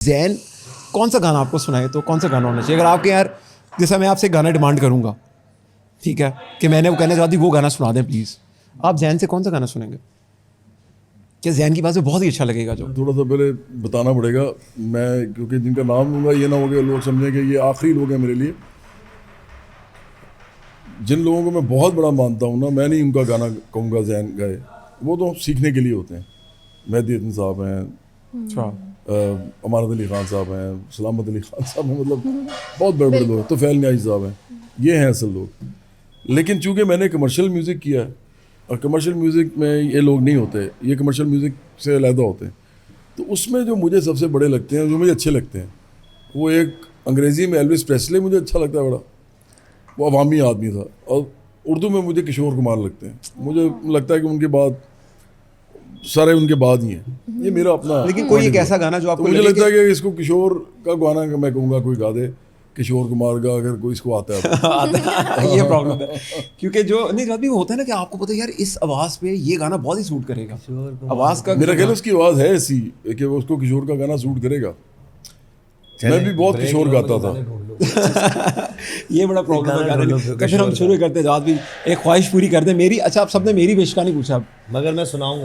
जैन कौन सा गाना आपको सुनाए तो कौन सा गाना होना चाहिए? अगर आपके यार जैसा मैं आपसे गाना डिमांड करूँगा, ठीक है, कि मैंने वो कहना चाहती वो गाना सुना दें प्लीज़, आप जैन से कौन सा गाना सुनेंगे? क्या जैन की बात से बहुत ही अच्छा लगेगा जो? थोड़ा सा पहले बताना पड़ेगा मैं, क्योंकि जिनका नाम लूँगा ये ना हो गया लोग समझें कि ये आखिरी लोग हैं मेरे लिए। जिन लोगों को मैं बहुत बड़ा मानता हूँ ना, मैं नहीं उनका गाना कहूँगा जैन गाए, वो तो सीखने के लिए होते हैं। मेहदी हसन साहब हैं, अच्छा, अमानत अली ख़ान साहब हैं, सलामत अली ख़ान साहब हैं, मतलब बहुत बड़े बड़े लोग, तोफ़ैल न्याज़ी साहब हैं, ये हैं असल लोग। लेकिन चूँकि मैंने कमर्शियल म्यूज़िक किया है और कमर्शियल म्यूज़िक में ये लोग नहीं होते, ये कमर्शियल म्यूज़िक से अलहदा होते हैं, तो उसमें जो मुझे सबसे बड़े लगते हैं, जो मुझे अच्छे लगते हैं, वो एक अंग्रेज़ी में एल्विस प्रेस्ले मुझे अच्छा लगता है बड़ा, वो अवामी आदमी था। और उर्दू में मुझे किशोर कुमार लगते हैं, मुझे लगता है कि उनके बाद सारे उनके बाद ही हैं, ये मेरा अपना। लेकिन कोई एक ऐसा गाना जो तो आपको मुझे लगे लगता है कि कि इसको किशोर का गाना मैं कहूँगा कोई गा दे, किशोर कुमार का, अगर कोई इसको आता है तो। आता है, ये प्रॉब्लम है क्योंकि जो नहीं जब भी होता है ना कि आपको पता है यार इस आवाज़ पे ये गाना बहुत ही सूट करेगा, आवाज़ का मेरा ख्याल उसकी आवाज़ है ऐसी कि वो उसको किशोर का गाना सूट करेगा। मैं भी बहुत किशोर गाता था। ये बड़ा प्रॉब्लम है गाने में। तो फिर हम शुरू करते हैं, जवाब भी एक ख्वाहिश पूरी कर दें मेरी। अच्छा, आप सबने मेरी विश का नहीं पूछा। मगर मैं सुनाऊंगा।